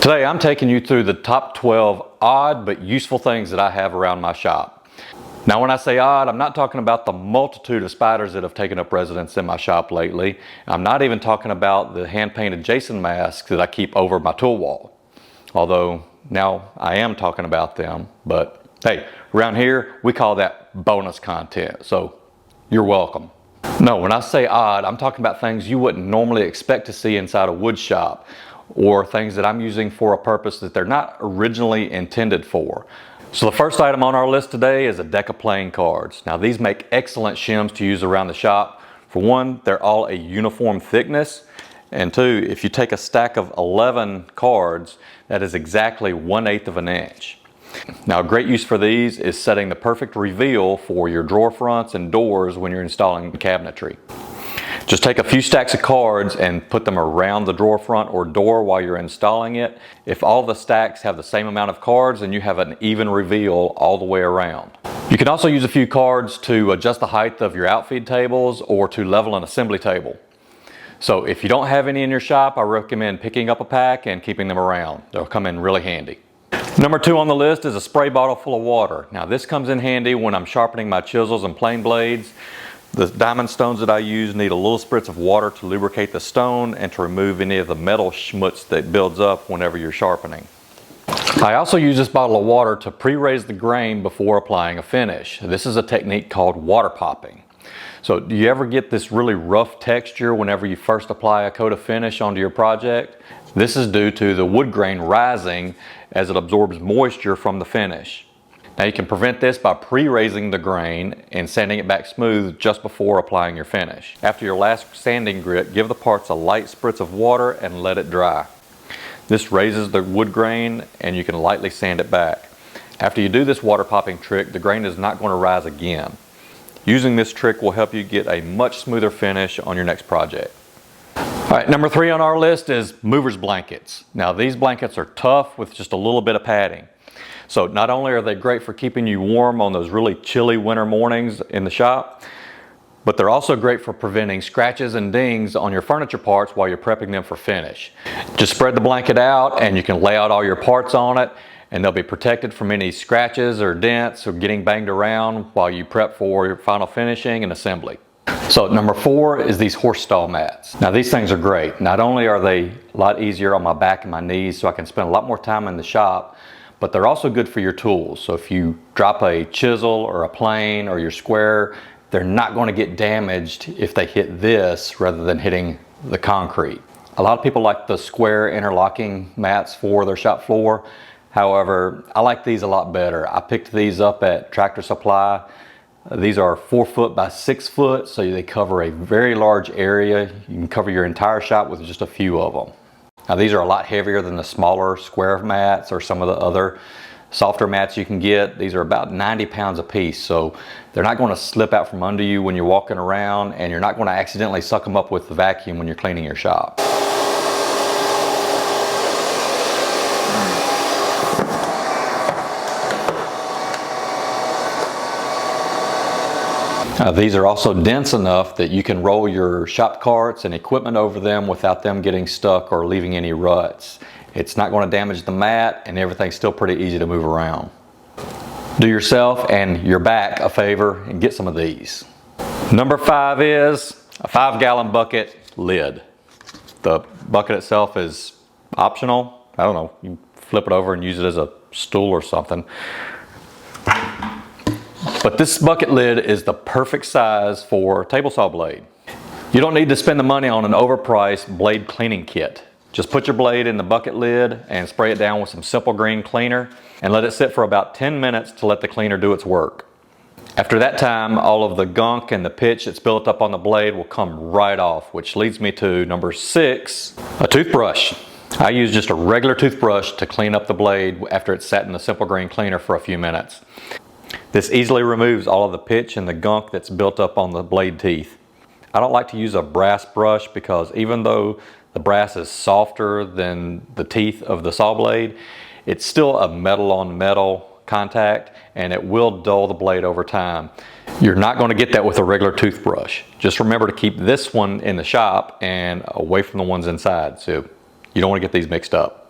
Today I'm taking you through the top 12 odd but useful things that I have around my shop. Now when I say odd, I'm not talking about the multitude of spiders that have taken up residence in my shop lately. I'm not even talking about the hand-painted Jason masks that I keep over my tool wall. Although now I am talking about them, but hey, around here we call that bonus content, so you're welcome. No, when I say odd, I'm talking about things you wouldn't normally expect to see inside a wood shop, or things that I'm using for a purpose that they're not originally intended for. So the first item on our list today is a deck of playing cards. Now these make excellent shims to use around the shop. For one, they're all a uniform thickness, and two, if you take a stack of 11 cards, that is exactly 1/8 of an inch. Now a great use for these is setting the perfect reveal for your drawer fronts and doors when you're installing cabinetry. Just take a few stacks of cards and put them around the drawer front or door while you're installing it. If all the stacks have the same amount of cards, then you have an even reveal all the way around. You can also use a few cards to adjust the height of your outfeed tables or to level an assembly table. So if you don't have any in your shop, I recommend picking up a pack and keeping them around. They'll come in really handy. Number 2 on the list is a spray bottle full of water. Now this comes in handy when I'm sharpening my chisels and plane blades. The diamond stones that I use need a little spritz of water to lubricate the stone and to remove any of the metal schmutz that builds up whenever you're sharpening. I also use this bottle of water to pre-raise the grain before applying a finish. This is a technique called water popping. So do you ever get this really rough texture whenever you first apply a coat of finish onto your project? This is due to the wood grain rising as it absorbs moisture from the finish. Now you can prevent this by pre-raising the grain and sanding it back smooth just before applying your finish. After your last sanding grit, give the parts a light spritz of water and let it dry. This raises the wood grain and you can lightly sand it back. After you do this water popping trick, the grain is not going to rise again. Using this trick will help you get a much smoother finish on your next project. Alright, number 3 on our list is movers blankets. Now these blankets are tough with just a little bit of padding. So not only are they great for keeping you warm on those really chilly winter mornings in the shop, but they're also great for preventing scratches and dings on your furniture parts while you're prepping them for finish. Just spread the blanket out and you can lay out all your parts on it, and they'll be protected from any scratches or dents or getting banged around while you prep for your final finishing and assembly. So number 4 is these horse stall mats. Now these things are great. Not only are they a lot easier on my back and my knees, so I can spend a lot more time in the shop, but they're also good for your tools. So if you drop a chisel or a plane or your square, they're not going to get damaged if they hit this rather than hitting the concrete. A lot of people like the square interlocking mats for their shop floor. However, I like these a lot better. I picked these up at Tractor Supply. These are 4 foot by 6 foot, so they cover a very large area. You can cover your entire shop with just a few of them. Now these are a lot heavier than the smaller square mats or some of the other softer mats you can get. These are about 90 pounds a piece, so they're not going to slip out from under you when you're walking around, and you're not going to accidentally suck them up with the vacuum when you're cleaning your shop. These are also dense enough that you can roll your shop carts and equipment over them without them getting stuck or leaving any ruts. It's not going to damage the mat, and everything's still pretty easy to move around. Do yourself and your back a favor and get some of these. Number 5 is a 5-gallon bucket lid. The bucket itself is optional. I don't know, you can flip it over and use it as a stool or something. But this bucket lid is the perfect size for a table saw blade. You don't need to spend the money on an overpriced blade cleaning kit. Just put your blade in the bucket lid and spray it down with some simple green cleaner and let it sit for about 10 minutes to let the cleaner do its work. After that time, all of the gunk and the pitch that's built up on the blade will come right off, which leads me to number 6, a toothbrush. I use just a regular toothbrush to clean up the blade after it's sat in the simple green cleaner for a few minutes. This easily removes all of the pitch and the gunk that's built up on the blade teeth. I don't like to use a brass brush because even though the brass is softer than the teeth of the saw blade, it's still a metal on metal contact, and it will dull the blade over time. You're not going to get that with a regular toothbrush. Just remember to keep this one in the shop and away from the ones inside, so you don't want to get these mixed up.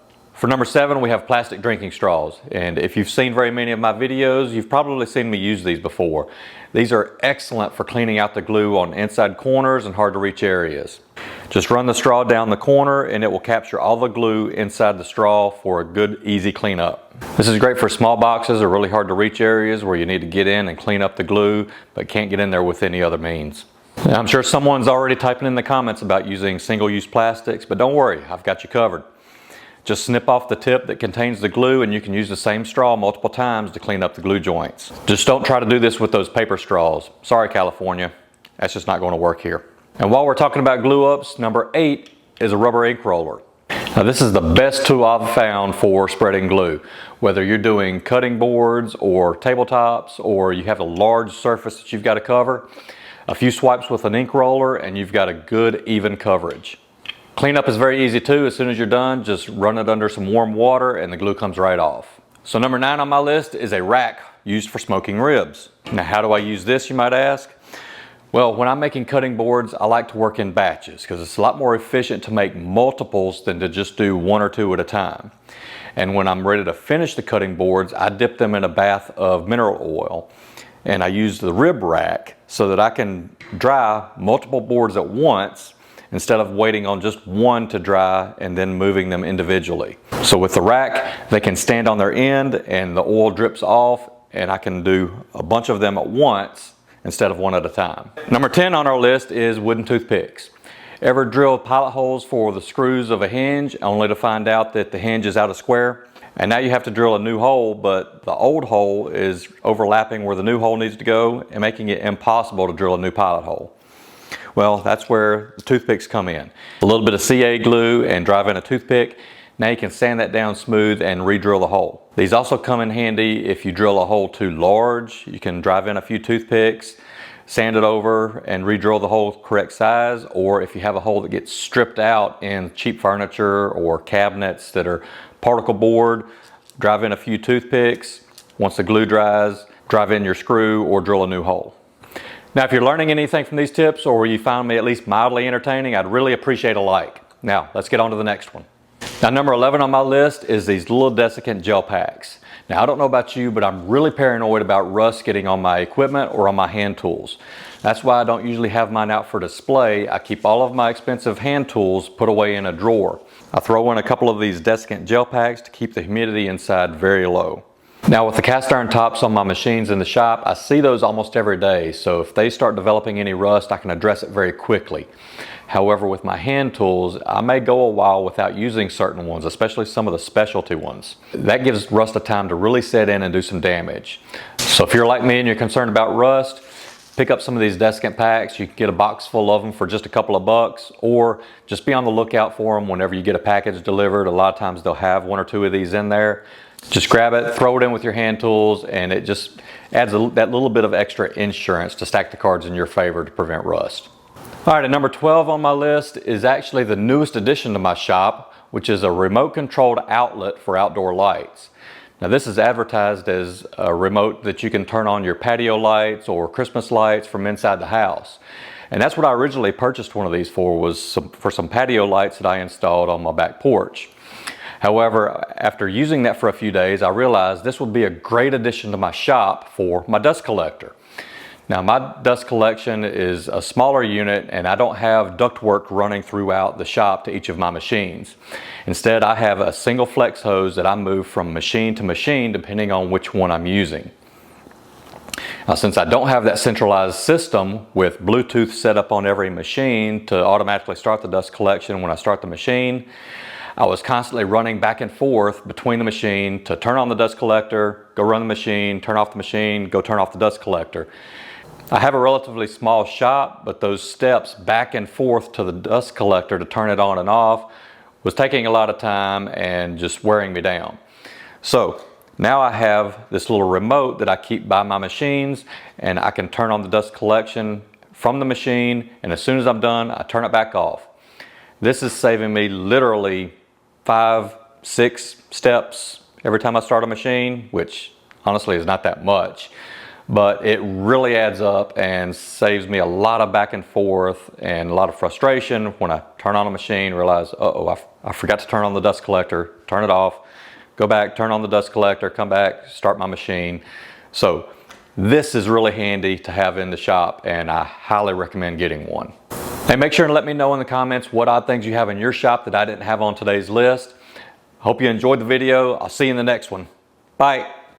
For number 7, we have plastic drinking straws. And if you've seen very many of my videos, you've probably seen me use these before. These are excellent for cleaning out the glue on inside corners and hard to reach areas. Just run the straw down the corner and it will capture all the glue inside the straw for a good, easy cleanup. This is great for small boxes or really hard to reach areas where you need to get in and clean up the glue, but can't get in there with any other means. Now, I'm sure someone's already typing in the comments about using single-use plastics, but don't worry, I've got you covered. Just snip off the tip that contains the glue and you can use the same straw multiple times to clean up the glue joints. Just don't try to do this with those paper straws. Sorry, California, that's just not going to work here. And while we're talking about glue ups, number 8 is a rubber ink roller. Now this is the best tool I've found for spreading glue. Whether you're doing cutting boards or tabletops, or you have a large surface that you've got to cover, a few swipes with an ink roller and you've got a good even coverage. Cleanup is very easy too. As soon as you're done, just run it under some warm water and the glue comes right off. So number 9 on my list is a rack used for smoking ribs. Now how do I use this, you might ask? Well, when I'm making cutting boards, I like to work in batches because it's a lot more efficient to make multiples than to just do 1 or 2 at a time. And when I'm ready to finish the cutting boards, I dip them in a bath of mineral oil and I use the rib rack so that I can dry multiple boards at once instead of waiting on just one to dry and then moving them individually. So with the rack, they can stand on their end and the oil drips off and I can do a bunch of them at once instead of one at a time. Number 10 on our list is wooden toothpicks. Ever drill pilot holes for the screws of a hinge only to find out that the hinge is out of square? And now you have to drill a new hole, but the old hole is overlapping where the new hole needs to go and making it impossible to drill a new pilot hole. Well, that's where the toothpicks come in. A little bit of CA glue and drive in a toothpick. Now you can sand that down smooth and re-drill the hole. These also come in handy if you drill a hole too large. You can drive in a few toothpicks, sand it over and re-drill the hole correct size, or if you have a hole that gets stripped out in cheap furniture or cabinets that are particle board, drive in a few toothpicks. Once the glue dries, drive in your screw or drill a new hole. Now if you're learning anything from these tips or you found me at least mildly entertaining, I'd really appreciate a like. Now let's get on to the next one. Now number 11 on my list is these little Desiccant Gel Packs. Now I don't know about you, but I'm really paranoid about rust getting on my equipment or on my hand tools. That's why I don't usually have mine out for display. I keep all of my expensive hand tools put away in a drawer. I throw in a couple of these Desiccant Gel Packs to keep the humidity inside very low. Now with the cast iron tops on my machines in the shop, I see those almost every day, so if they start developing any rust, I can address it very quickly. However, with my hand tools, I may go a while without using certain ones, especially some of the specialty ones. That gives rust a time to really set in and do some damage. So if you're like me and you're concerned about rust, pick up some of these Desiccant packs. You can get a box full of them for just a couple of bucks, or just be on the lookout for them whenever you get a package delivered. A lot of times they'll have 1 or 2 of these in there. Just grab it, throw it in with your hand tools, and it just adds that little bit of extra insurance to stack the cards in your favor to prevent rust. All right, and number 12 on my list is actually the newest addition to my shop, which is a remote controlled outlet for outdoor lights. Now this is advertised as a remote that you can turn on your patio lights or Christmas lights from inside the house. And that's what I originally purchased one of these for, was for some patio lights that I installed on my back porch. However, after using that for a few days, I realized this would be a great addition to my shop for my dust collector. Now my dust collection is a smaller unit and I don't have ductwork running throughout the shop to each of my machines. Instead, I have a single flex hose that I move from machine to machine depending on which one I'm using. Now since I don't have that centralized system with Bluetooth set up on every machine to automatically start the dust collection when I start the machine, I was constantly running back and forth between the machine to turn on the dust collector, go run the machine, turn off the machine, go turn off the dust collector. I have a relatively small shop, but those steps back and forth to the dust collector to turn it on and off was taking a lot of time and just wearing me down. So now I have this little remote that I keep by my machines, and I can turn on the dust collection from the machine, and as soon as I'm done, I turn it back off. This is saving me literally 5, 6 steps every time I start a machine, which honestly is not that much. but it really adds up and saves me a lot of back and forth and a lot of frustration when I turn on a machine, realize, uh-oh, I forgot to turn on the dust collector, turn it off, go back, turn on the dust collector, come back, start my machine. So this is really handy to have in the shop, and I highly recommend getting one. Hey, make sure to let me know in the comments what odd things you have in your shop that I didn't have on today's list. Hope you enjoyed the video. I'll see you in the next one. Bye.